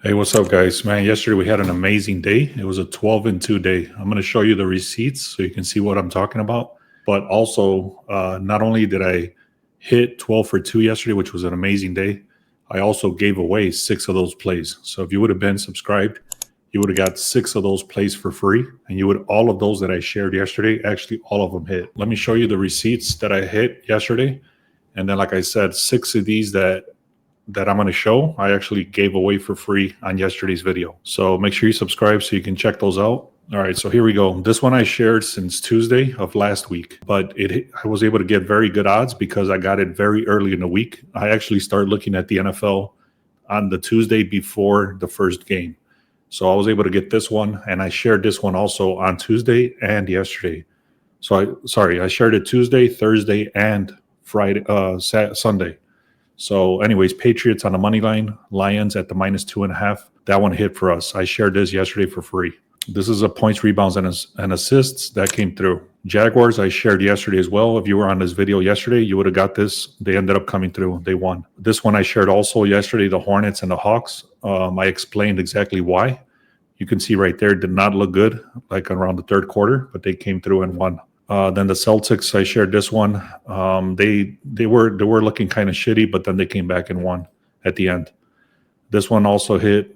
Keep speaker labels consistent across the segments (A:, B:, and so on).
A: Hey, what's up, guys? Man, yesterday we had an amazing day. It was a 12-2 day. I'm going to show you the receipts so you can see what I'm talking about. But also, not only did I hit 12 for 2 yesterday, which was an amazing day, I also gave away 6 of those plays. So if you would have been subscribed, you would have got 6 of those plays for free. And all of those that I shared yesterday, actually all of them hit. Let me show you the receipts that I hit yesterday. And then, like I said, 6 of these that I'm going to show, I actually gave away for free on yesterday's video. So make sure you subscribe so you can check those out. All right, so here we go. This one I shared since Tuesday of last week, but I was able to get very good odds because I got it very early in the week. I actually started looking at the NFL on the Tuesday before the first game. So I was able to get this one, and I shared this one also on Tuesday and yesterday. So I shared it Tuesday, Thursday, and Friday, Sunday. So anyways, Patriots on the money line, Lions at the -2.5. That one hit for us. I shared this yesterday for free. This is a points, rebounds, and assists that came through. Jaguars, I shared yesterday as well. If you were on this video yesterday, you would have got this. They ended up coming through. They won. This one I shared also yesterday, the Hornets and the Hawks. I explained exactly why. You can see right there, did not look good, like around the third quarter, but they came through and won. Then the Celtics, I shared this one. They were looking kind of shitty, but then they came back and won at the end. This one also hit.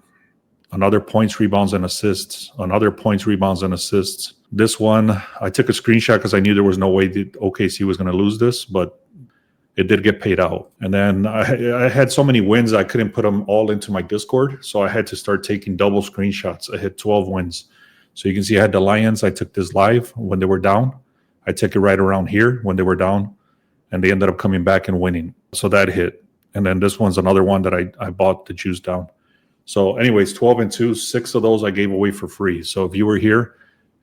A: Another points, rebounds, and assists. Another points, rebounds, and assists. This one, I took a screenshot because I knew there was no way that OKC was going to lose this, but it did get paid out. And then I had so many wins, I couldn't put them all into my Discord, so I had to start taking double screenshots. I hit 12 wins. So you can see I had the Lions. I took this live when they were down. I took it right around here when they were down, and they ended up coming back and winning. So that hit. And then this one's another one that I bought the juice down. So anyways, 12-2, 6 of those I gave away for free. So if you were here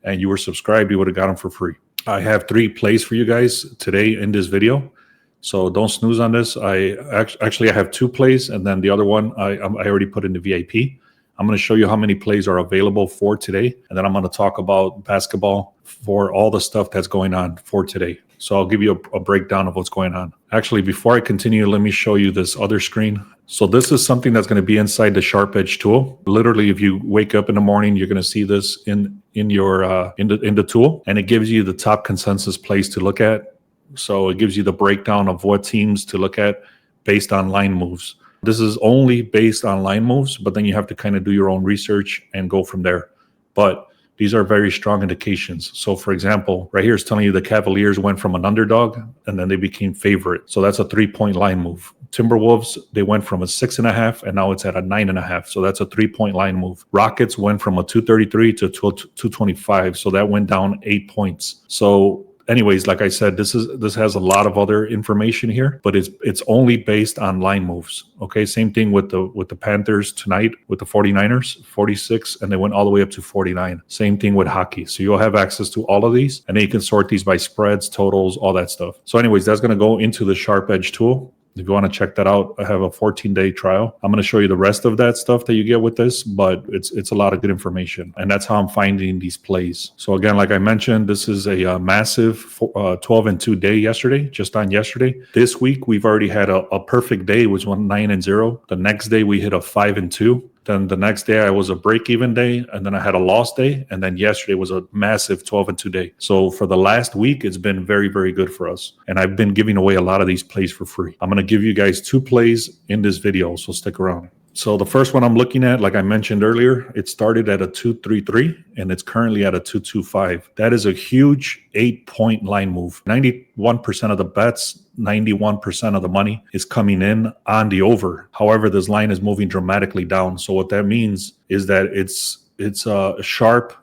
A: and you were subscribed, you would have got them for free. I have 3 plays for you guys today in this video. So don't snooze on this. I have 2 plays, and then the other one I already put in the VIP. I'm going to show you how many plays are available for today, and then I'm going to talk about basketball for all the stuff that's going on for today. So I'll give you a breakdown of what's going on. Actually, before I continue, let me show you this other screen. So this is something that's going to be inside the Sharp Edge tool. Literally, if you wake up in the morning, you're going to see this in the tool, and it gives you the top consensus plays to look at. So it gives you the breakdown of what teams to look at based on line moves. This is only based on line moves, but then you have to kind of do your own research and go from there. But these are very strong indications. So, for example, right here is telling you the Cavaliers went from an underdog and then they became favorite. So that's a 3-point line move. Timberwolves, they went from a 6.5 and now it's at a 9.5. So that's a 3-point line move. Rockets went from a 233 to 225. So that went down 8 points. So anyways, like I said, this has a lot of other information here, but it's only based on line moves. Okay, same thing with the Panthers tonight with the 49ers, 46, and they went all the way up to 49. Same thing with hockey. So you'll have access to all of these, and then you can sort these by spreads, totals, all that stuff. So anyways, that's going to go into the Sharp Edge tool. If you want to check that out, I have a 14-day trial. I'm going to show you the rest of that stuff that you get with this, but it's a lot of good information. And that's how I'm finding these plays. So again, like I mentioned, this is a massive 12-2 day yesterday, just on yesterday. This week, we've already had a perfect day, which was 9-0. The next day, we hit a 5-2. Then the next day I was a break-even day, and then I had a loss day, and then yesterday was a massive 12-2 day. So for the last week, it's been very, very good for us. And I've been giving away a lot of these plays for free. I'm going to give you guys 2 plays in this video, so stick around. So the first one I'm looking at, like I mentioned earlier, it started at a 233 and it's currently at a 225. That is a huge 8-point line move. 91% of the bets, 91% of the money is coming in on the over. However, this line is moving dramatically down. So what that means is that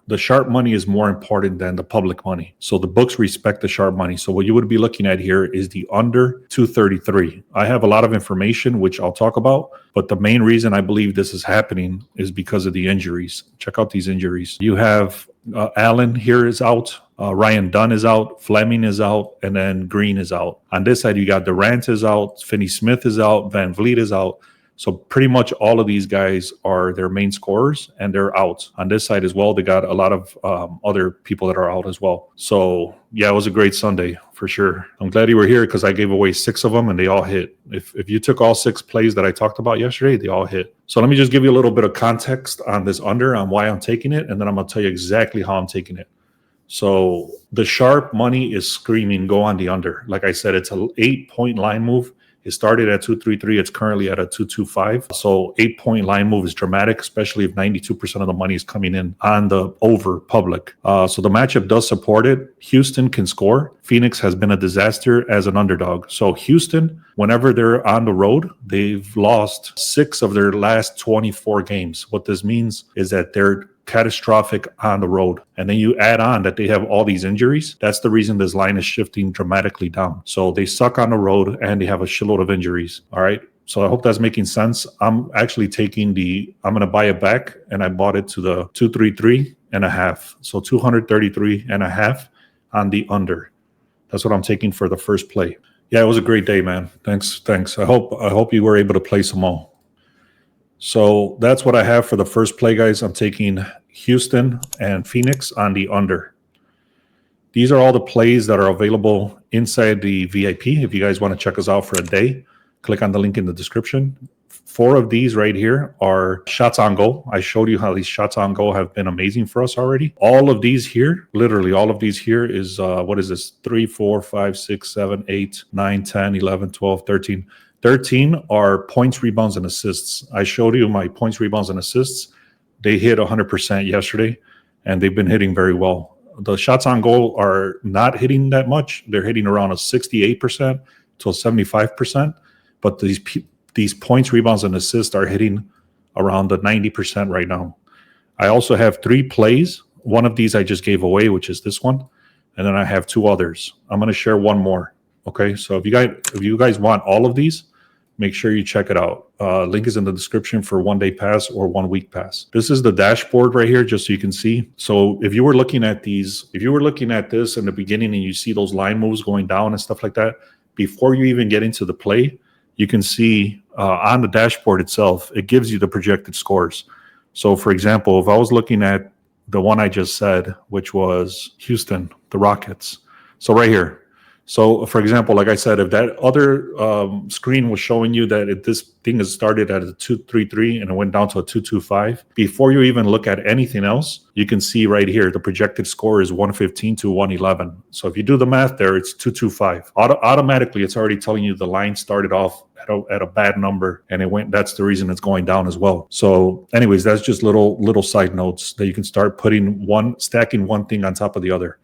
A: the sharp money is more important than the public money. So the books respect the sharp money. So what you would be looking at here is the under 233. I have a lot of information, which I'll talk about, but the main reason I believe this is happening is because of the injuries. Check out these injuries. You have Allen here is out. Ryan Dunn is out. Fleming is out. And then Green is out. On this side, you got Durant is out. Finney Smith is out. Van Vliet is out. So pretty much all of these guys are their main scorers, and they're out. On this side as well, they got a lot of other people that are out as well. So yeah, it was a great Sunday for sure. I'm glad you were here because I gave away 6 of them and they all hit. If you took all 6 plays that I talked about yesterday, they all hit. So let me just give you a little bit of context on this under, on why I'm taking it, and then I'm going to tell you exactly how I'm taking it. So the sharp money is screaming, go on the under. Like I said, it's an 8-point line move. It started at 233. It's currently at a 225. So 8-point line move is dramatic, especially if 92% of the money is coming in on the over public. So the matchup does support it. Houston can score. Phoenix has been a disaster as an underdog. So Houston, whenever they're on the road, they've lost 6 of their last 24 games. What this means is that they're catastrophic on the road. And then you add on that they have all these injuries. That's the reason this line is shifting dramatically down. So they suck on the road and they have a shitload of injuries. All right. So I hope that's making sense. I'm actually taking I'm going to buy it back, and I bought it to the 233.5. So 233.5 on the under. That's what I'm taking for the first play. Yeah, it was a great day, man. Thanks. I hope you were able to place them all. So that's what I have for the first play, guys. I'm taking Houston and Phoenix on the under. These are all the plays that are available inside the VIP. If you guys want to check us out for a day, click on the link in the description. 4 of these right here are shots on goal. I showed you how these shots on goal have been amazing for us already. All of these here, literally all of these here is, what is this? 3, 4, 5, 6, 7, 8, 9, 10, 11, 12, 13. 13 are points, rebounds, and assists. I showed you my points, rebounds, and assists. They hit 100% yesterday, and they've been hitting very well. The shots on goal are not hitting that much. They're hitting around a 68% to a 75%, but these points, rebounds, and assists are hitting around the 90% right now. I also have 3 plays. One of these I just gave away, which is this one, and then I have 2 others. I'm going to share one more. Okay, so if you guys want all of these, make sure you check it out. Link is in the description for 1-day pass or 1-week pass. This is the dashboard right here, just so you can see. So if you were looking at this in the beginning and you see those line moves going down and stuff like that, before you even get into the play, you can see on the dashboard itself, it gives you the projected scores. So for example, if I was looking at the one I just said, which was Houston, the Rockets. So right here. So, for example, like I said, if that other screen was showing you that this thing has started at a 233 and it went down to a 225, before you even look at anything else, you can see right here the projected score is 115 to 111. So if you do the math there, it's 225. Automatically, it's already telling you the line started off at a bad number, and it went. That's the reason it's going down as well. So, anyways, that's just little side notes that you can start stacking one thing on top of the other.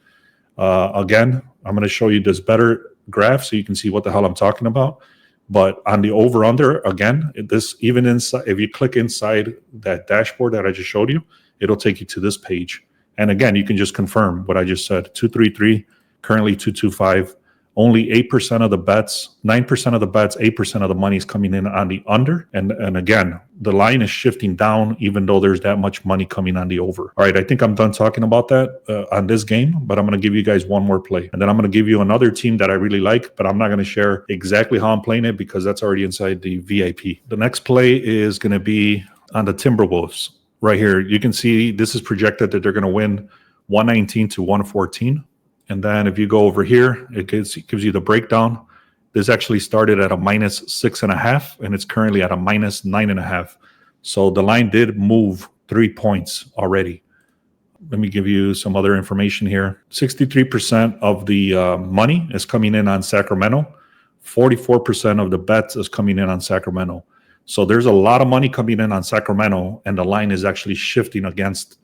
A: Again, I'm going to show you this better graph so you can see what the hell I'm talking about. But on the over under, again, even inside, if you click inside that dashboard that I just showed you, it'll take you to this page. And again, you can just confirm what I just said. 233, currently 225. Only 8% of the bets, 9% of the bets, 8% of the money is coming in on the under. And again, the line is shifting down even though there's that much money coming on the over. All right, I think I'm done talking about that on this game, but I'm going to give you guys one more play. And then I'm going to give you another team that I really like, but I'm not going to share exactly how I'm playing it because that's already inside the VIP. The next play is going to be on the Timberwolves. Right here, you can see this is projected that they're going to win 119 to 114. And then if you go over here, it gives you the breakdown. This actually started at a -6.5, and it's currently at a -9.5. So the line did move 3 points already. Let me give you some other information here. 63% of the money is coming in on Sacramento. 44% of the bets is coming in on Sacramento. So there's a lot of money coming in on Sacramento, and the line is actually shifting against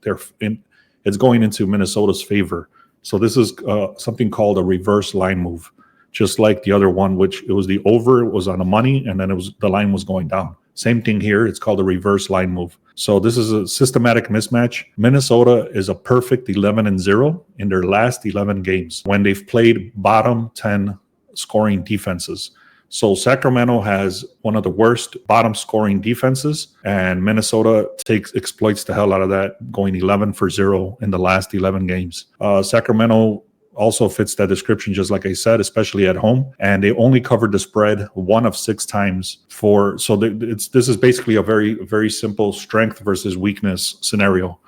A: it's going into Minnesota's favor. So this is something called a reverse line move, just like the other one, which it was the over was on the money, and then the line was going down. Same thing here. It's called a reverse line move. So this is a systematic mismatch. Minnesota is a perfect 11-0 in their last 11 games when they've played bottom 10 scoring defenses. So Sacramento has one of the worst bottom scoring defenses, and Minnesota exploits the hell out of that, going 11-0 in the last 11 games. Sacramento also fits that description, just like I said, especially at home. And they only covered the spread 1 of 6 times this is basically a very, very simple strength versus weakness scenario.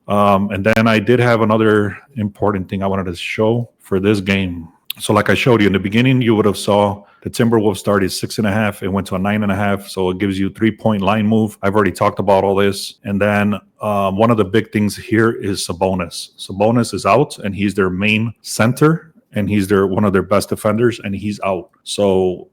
A: And then I did have another important thing I wanted to show for this game. So like I showed you in the beginning, you would have saw the Timberwolves started 6.5. It went to a 9.5. So it gives you 3-point line move. I've already talked about all this. And then one of the big things here is Sabonis. Sabonis is out, and he's their main center, and he's one of their best defenders, and he's out. So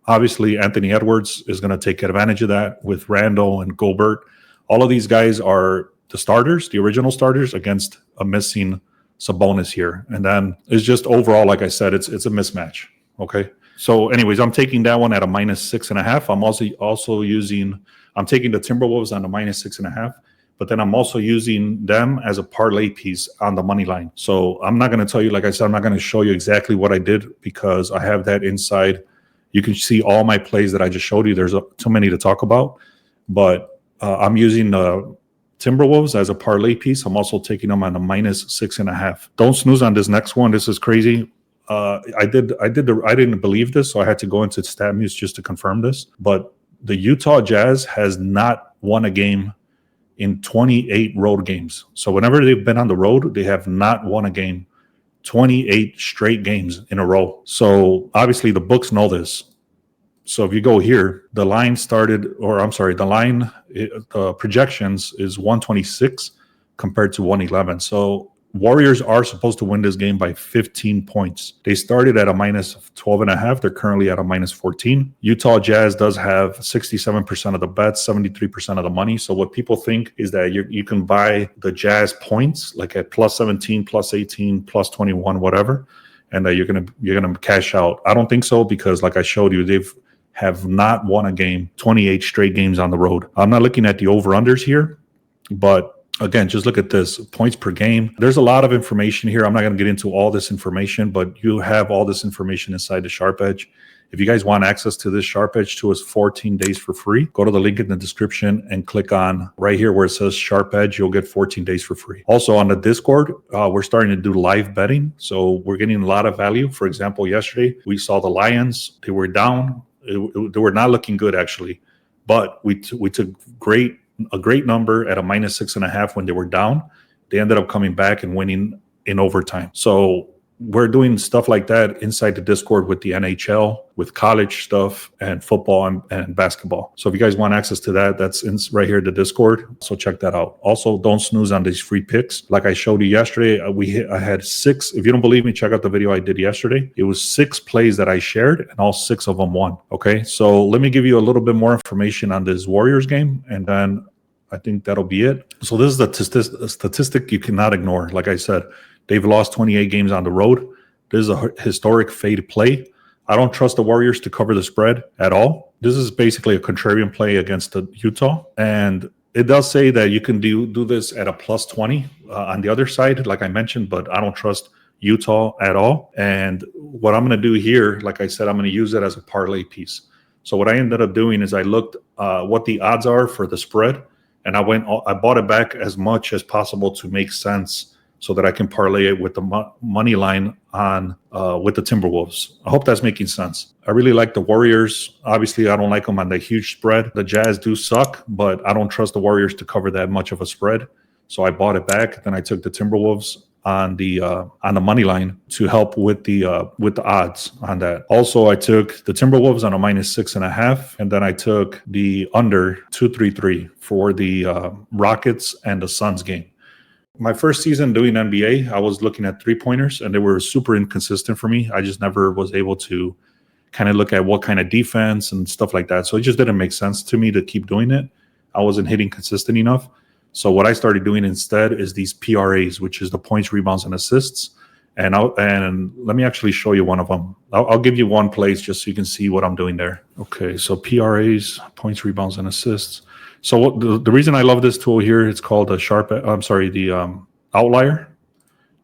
A: obviously Anthony Edwards is going to take advantage of that with Randall and Gobert. All of these guys are the starters, the original starters, against a missing Sabonis here. And then it's just overall, like I said, it's a mismatch. Okay. So anyways, I'm taking that one at a -6.5. I'm taking the Timberwolves on the -6.5, but then I'm also using them as a parlay piece on the money line. So I'm not going to tell you, like I said, I'm not going to show you exactly what I did because I have that inside. You can see all my plays that I just showed you. There's too many to talk about, but I'm using the Timberwolves as a parlay piece. I'm also taking them on a -6.5. Don't snooze on this next one. This is crazy. I didn't believe this, so I had to go into StatMuse just to confirm this. But the Utah Jazz has not won a game in 28 road games. So whenever they've been on the road, they have not won a game 28 straight games in a row. So obviously the books know this. So if you go here, the projections is 126 compared to 111. So Warriors are supposed to win this game by 15 points. They started at a -12.5. They're currently at a -14. Utah Jazz does have 67% of the bets, 73% of the money. So what people think is that you can buy the Jazz points like at +17, +18, +21, whatever, and that you're gonna cash out. I don't think so because, like I showed you, they have not won a game 28 straight games on the road. I'm not looking at the over-unders here, but again, just look at this, points per game. There's a lot of information here. I'm not going to get into all this information, but you have all this information inside the Sharp Edge. If you guys want access to this Sharp Edge to us 14 days for free, go to the link in the description and click on right here where it says Sharp Edge. You'll get 14 days for free. Also on the Discord, we're starting to do live betting. So we're getting a lot of value. For example, yesterday we saw the Lions. They were down. They were not looking good actually, but we took a great number at a -6.5 when they were down. They ended up coming back and winning in overtime. So we're doing stuff like that inside the Discord with the NHL, with college stuff and football and basketball. So if you guys want access to that, that's right here in the Discord. So check that out. Also, don't snooze on these free picks. Like I showed you yesterday, I had 6. If you don't believe me, check out the video I did yesterday. It was 6 plays that I shared and all 6 of them won. Okay. So let me give you a little bit more information on this Warriors game. And then I think that'll be it. So this is the statistic you cannot ignore. Like I said, they've lost 28 games on the road. This is a historic fade play. I don't trust the Warriors to cover the spread at all. This is basically a contrarian play against the Utah. And it does say that you can do this at a +20 on the other side, like I mentioned, but I don't trust Utah at all. And what I'm going to do here, like I said, I'm going to use it as a parlay piece. So what I ended up doing is I looked what the odds are for the spread, and I bought it back as much as possible to make sense so that I can parlay it with the money line on with the Timberwolves. I hope that's making sense. I really like the Warriors. Obviously, I don't like them on the huge spread. The Jazz do suck, but I don't trust the Warriors to cover that much of a spread. So I bought it back. Then I took the Timberwolves on the money line to help with the odds on that. Also, I took the Timberwolves on a -6.5, and then I took the under 233 for the Rockets and the Suns game. My first season doing NBA, I was looking at 3-pointers, and they were super inconsistent for me. I just never was able to kind of look at what kind of defense and stuff like that. So it just didn't make sense to me to keep doing it. I wasn't hitting consistent enough. So what I started doing instead is these PRAs, which is the points, rebounds, and assists. And let me actually show you one of them. I'll give you one place just so you can see what I'm doing there. Okay, so PRAs, points, rebounds, and assists. So the reason I love this tool here, it's called the outlier.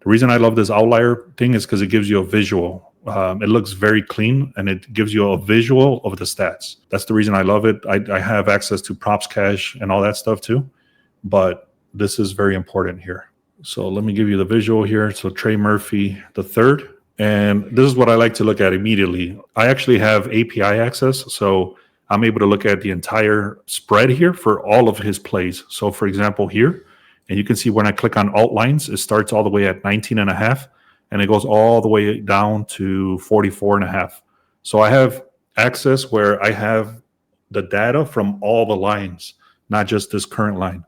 A: The reason I love this outlier thing is because it gives you a visual. It looks very clean, and it gives you a visual of the stats. That's the reason I love it. I have access to props cash and all that stuff too, but this is very important here. So let me give you the visual here. So Trey Murphy, the third. And this is what I like to look at immediately. I actually have API access, so I'm able to look at the entire spread here for all of his plays. So for example, here, and you can see when I click on alt lines, it starts all the way at 19.5, and it goes all the way down to 44.5. So I have access where I have the data from all the lines, not just this current line.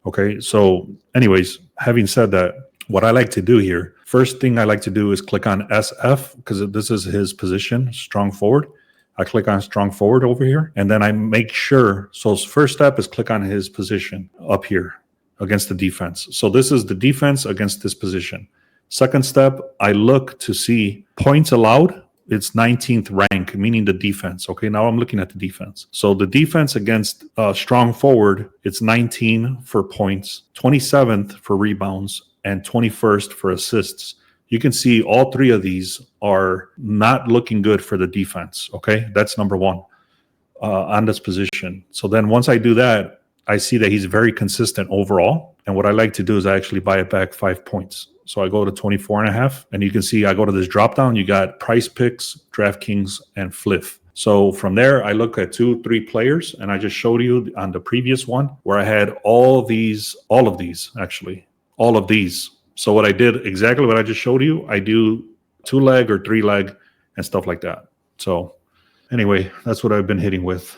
A: Okay, so anyways, having said that, what I like to do here, first thing I like to do is click on SF, because this is his position, strong forward. I click on strong forward over here, and then I make sure, so first step is click on his position up here against the defense. So this is the defense against this position. Second step, I look to see points allowed. It's 19th rank, meaning the defense. Okay, now I'm looking at the defense. So the defense against strong forward, it's 19 for points, 27th for rebounds, and 21st for assists. You can see all three of these are not looking good for the defense. Okay, that's number one on this position. So then once I do that, I see that he's very consistent overall. And what I like to do is I actually buy it back 5 points. So I go to 24.5, and you can see I go to this drop down. You got Price Picks, DraftKings, and Fliff. So from there, I look at 2-3 players, and I just showed you on the previous one where I had all of these. So what I did, exactly what I just showed you, I do 2-leg or 3-leg and stuff like that. So anyway, that's what I've been hitting with.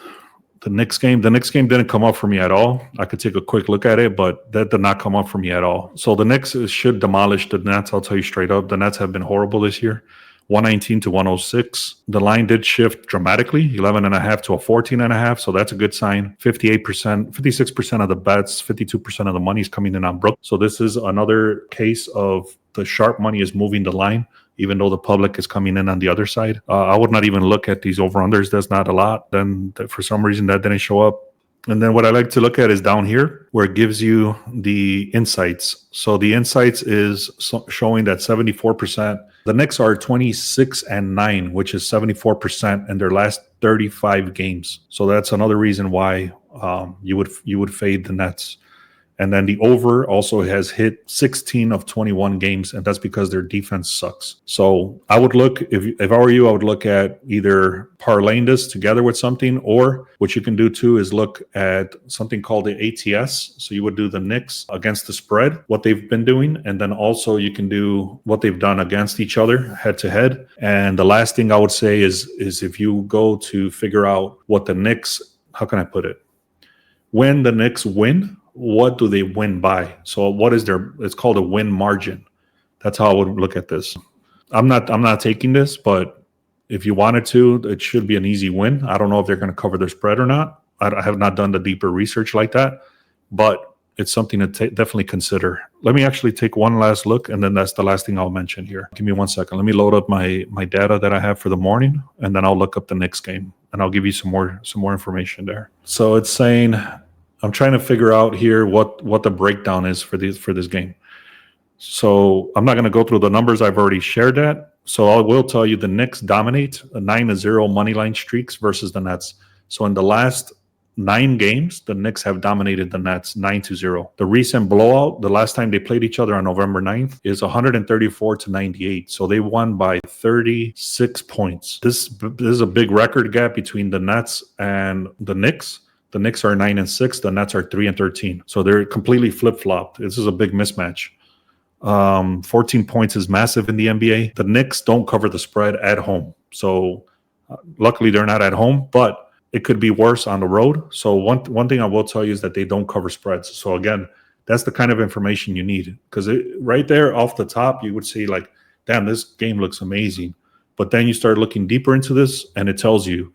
A: The Knicks game didn't come up for me at all. I could take a quick look at it, but that did not come up for me at all. So the Knicks should demolish the Nets. I'll tell you straight up. The Nets have been horrible this year. 119 to 106. The line did shift dramatically, 11.5 to a 14.5. So that's a good sign. 58%, 56% of the bets, 52% of the money is coming in on Brook. So this is another case of the sharp money is moving the line, even though the public is coming in on the other side. I would not even look at these over-unders. That's not a lot. Then for some reason that didn't show up. And then what I like to look at is down here where it gives you the insights. So the insights is showing that 74%. The Knicks are 26-9, which is 74% in their last 35 games. So that's another reason why you would fade the Nets. And then the over also has hit 16 of 21 games, and that's because their defense sucks. So I would look, if I were you, I would look at either parlaying this together with something, or what you can do too is look at something called the ATS. So you would do the Knicks against the spread, what they've been doing, and then also you can do what they've done against each other head to head. And the last thing I would say is if you go to figure out what the Knicks, how can I put it? When the Knicks win, what do they win by? So what is it's called a win margin. That's how I would look at this. I'm not taking this, but if you wanted to, it should be an easy win. I don't know if they're going to cover their spread or not. I have not done the deeper research like that, but it's something to definitely consider. Let me actually take one last look, and then that's the last thing I'll mention here. Give me 1 second. Let me load up my data that I have for the morning, and then I'll look up the Knicks game, and I'll give you some more information there. So it's saying, I'm trying to figure out here what the breakdown is for this game. So I'm not going to go through the numbers. I've already shared that. So I will tell you the Knicks dominate a 9-0 money line streaks versus the Nets. So in the last 9 games, the Knicks have dominated the Nets 9-0. The recent blowout, the last time they played each other on November 9th, is 134 to 98. So they won by 36 points. This is a big record gap between the Nets and the Knicks. The Knicks are 9-6. The Nets are 3-13. So they're completely flip-flopped. This is a big mismatch. 14 points is massive in the NBA. The Knicks don't cover the spread at home. So luckily they're not at home, but it could be worse on the road. So one thing I will tell you is that they don't cover spreads. So again, that's the kind of information you need, because right there off the top, you would say like, damn, this game looks amazing. But then you start looking deeper into this and it tells you,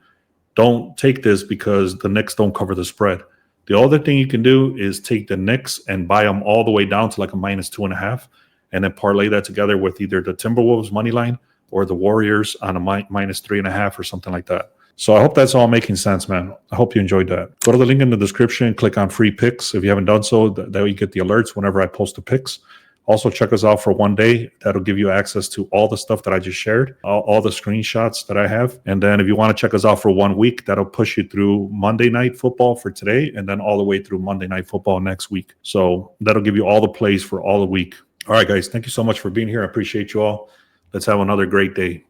A: don't take this because the Knicks don't cover the spread. The other thing you can do is take the Knicks and buy them all the way down to like a -2.5, and then parlay that together with either the Timberwolves money line or the Warriors on a -3.5 or something like that. So I hope that's all making sense, man. I hope you enjoyed that. Go to the link in the description, click on free picks. If you haven't done so, that way you get the alerts whenever I post the picks. Also, check us out for one day. That'll give you access to all the stuff that I just shared, all the screenshots that I have. And then if you want to check us out for 1 week, that'll push you through Monday Night Football for today and then all the way through Monday Night Football next week. So that'll give you all the plays for all the week. All right, guys, thank you so much for being here. I appreciate you all. Let's have another great day.